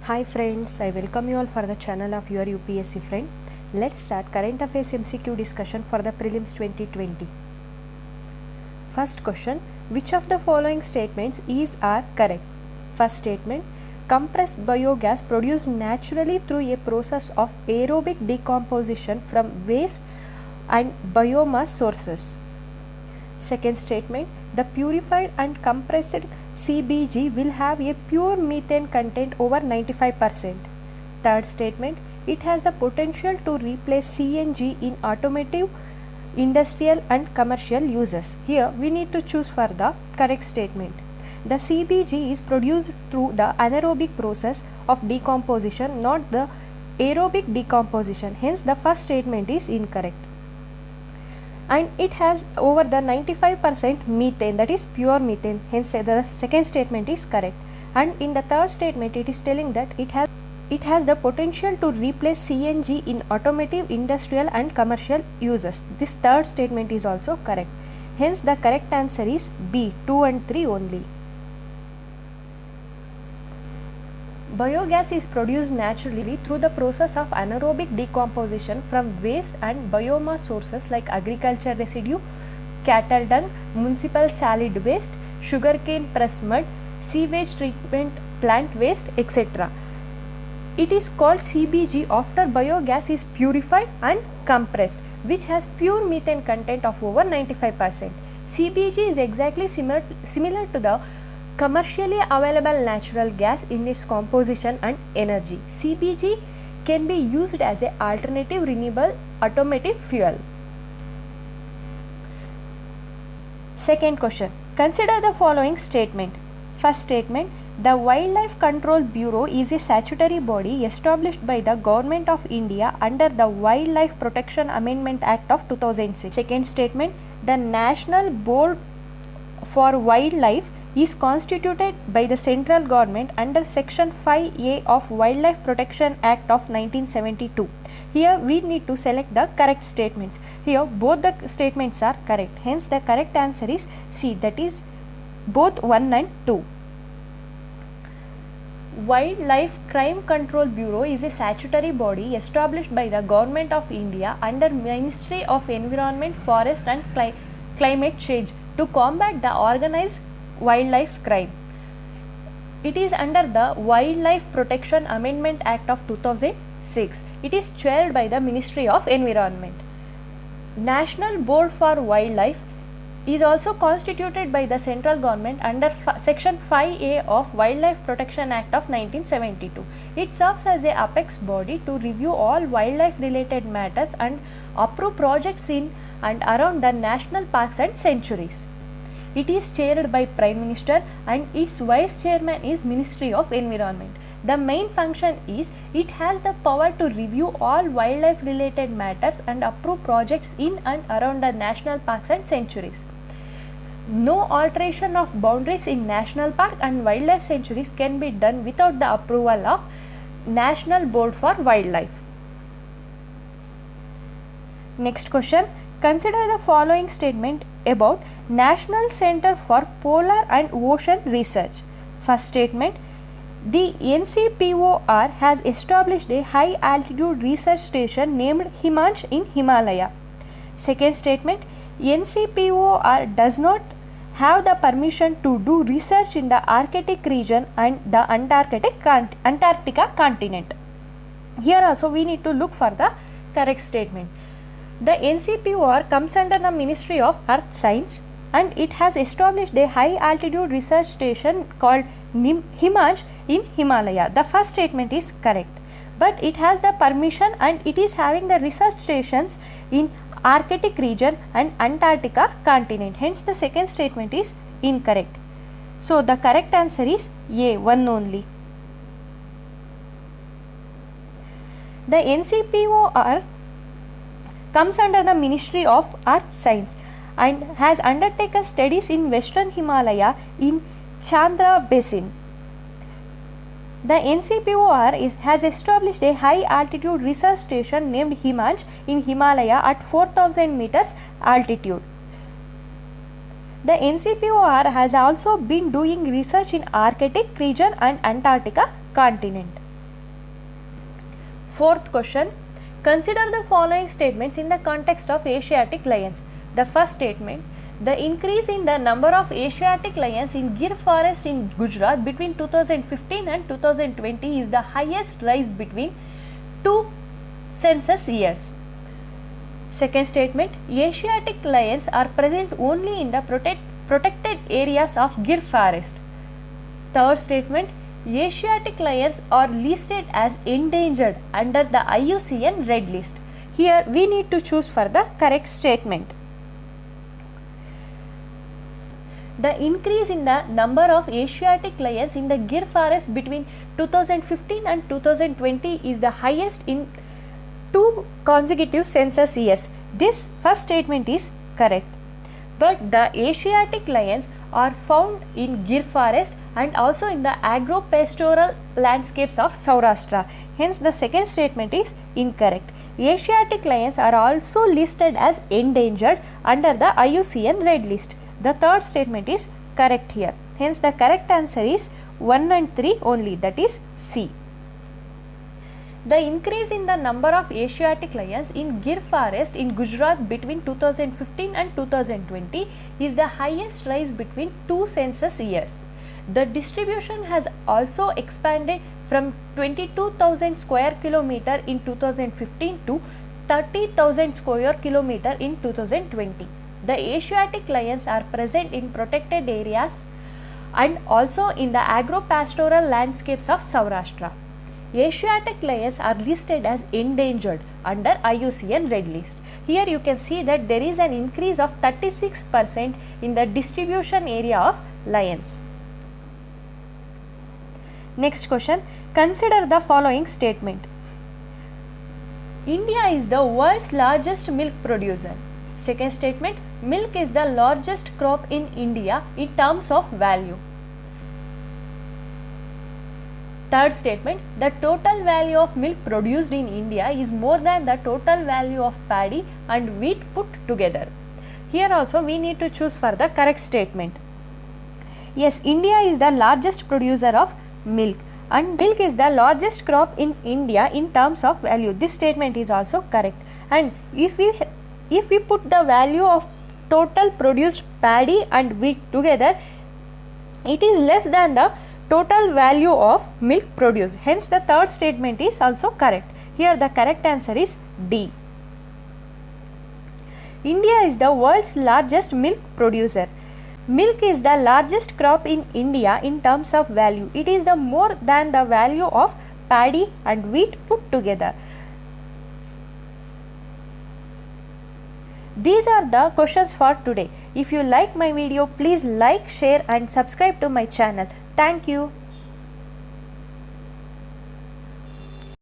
Hi friends, I welcome you all for the channel of your UPSC friend. Let's start current affairs MCQ discussion for the prelims 2020. First question, which of the following statements is or correct? First statement, compressed biogas produced naturally through a process of aerobic decomposition from waste and biomass sources. Second statement, the purified and compressed CBG will have a pure methane content over 95%. Third statement, it has the potential to replace CNG in automotive, industrial and commercial uses. Here we need to choose for the correct statement. The CBG is produced through the anaerobic process of decomposition, not the aerobic decomposition. Hence the first statement is incorrect. And it has over the 95% methane, that is pure methane. Hence the second statement is correct. And in the third statement it is telling that it has the potential to replace CNG in automotive, industrial and commercial uses. This third statement is also correct. Hence the correct answer is B, 2 and 3 only. Biogas is produced naturally through the process of anaerobic decomposition from waste and biomass sources like agriculture residue, cattle dung, municipal solid waste, sugarcane press mud, sewage treatment plant waste, etc. It is called CBG after biogas is purified and compressed, which has pure methane content of over 95%. CBG is exactly similar to the commercially available natural gas in its composition and energy. CBG can be used as an alternative renewable automotive fuel. Second question, consider the following statement. First statement, the Wildlife Control Bureau is a statutory body established by the Government of India under the Wildlife Protection Amendment Act of 2006. Second statement, the National Board for Wildlife is constituted by the central government under section 5A of Wildlife Protection Act of 1972. Here we need to select the correct statements. Here both the statements are correct. Hence the correct answer is C, that is both 1 and 2. Wildlife Crime Control Bureau is a statutory body established by the Government of India under Ministry of Environment, Forest and Climate Change to combat the organized wildlife crime. It is under the Wildlife Protection Amendment Act of 2006. It is chaired by the Ministry of Environment. National Board for Wildlife is also constituted by the central government under section 5A of Wildlife Protection Act of 1972. It serves as a apex body to review all wildlife related matters and approve projects in and around the national parks and sanctuaries. It is chaired by Prime Minister and its Vice Chairman is Ministry of Environment. The main function is it has the power to review all wildlife related matters and approve projects in and around the national parks and sanctuaries. No alteration of boundaries in national park and wildlife sanctuaries can be done without the approval of National Board for Wildlife. Next question, consider the following statement about National Center for Polar and Ocean Research. First statement, the NCPOR has established a high altitude research station named Himansh in Himalaya. Second statement, NCPOR does not have the permission to do research in the Arctic region and the Antarctica continent. Here also we need to look for the correct statement. The NCPOR comes under the Ministry of Earth Science and it has established a high altitude research station called Himansh in Himalaya. The first statement is correct, but it has the permission and it is having the research stations in Arctic region and Antarctica continent. Hence the second statement is incorrect. So the correct answer is A, 1 only. The NCPOR comes under the Ministry of Earth Science and has undertaken studies in Western Himalaya in Chandra Basin. The NCPOR has established a high altitude research station named Himansh in Himalaya at 4000 meters altitude. The NCPOR has also been doing research in Arctic region and Antarctica continent. Fourth question, consider the following statements in the context of Asiatic lions. The first statement, the increase in the number of Asiatic lions in Gir forest in Gujarat between 2015 and 2020 is the highest rise between two census years. Second statement, Asiatic lions are present only in the protected areas of Gir forest. Third statement, Asiatic lions are listed as endangered under the IUCN Red List. Here we need to choose for the correct statement. The increase in the number of Asiatic lions in the Gir forest between 2015 and 2020 is the highest in two consecutive census years. This first statement is correct. But the Asiatic lions are found in Gir forest and also in the agro-pastoral landscapes of Saurashtra. Hence the second statement is incorrect. Asiatic lions are also listed as endangered under the IUCN Red List. The third statement is correct here. Hence the correct answer is 1 and 3 only, that is C. The increase in the number of Asiatic lions in Gir forest in Gujarat between 2015 and 2020 is the highest rise between two census years. The distribution has also expanded from 22,000 square kilometer in 2015 to 30,000 square kilometer in 2020. The Asiatic lions are present in protected areas and also in the agro-pastoral landscapes of Saurashtra. Asiatic lions are listed as endangered under IUCN Red List. Here you can see that there is an increase of 36% in the distribution area of lions. Next question, consider the following statement. India is the world's largest milk producer. Second statement, milk is the largest crop in India in terms of value. Third statement, the total value of milk produced in India is more than the total value of paddy and wheat put together. Here also we need to choose for the correct statement. Yes, India is the largest producer of milk and milk is the largest crop in India in terms of value. This statement is also correct. And if we put the value of total produced paddy and wheat together, it is less than the total value of milk produced. Hence the third statement is also correct. Here the correct answer is D. India is the world's largest milk producer. Milk is the largest crop in India in terms of value. It is the more than the value of paddy and wheat put together. These are the questions for today. If you like my video, please like, share and subscribe to my channel. Thank you.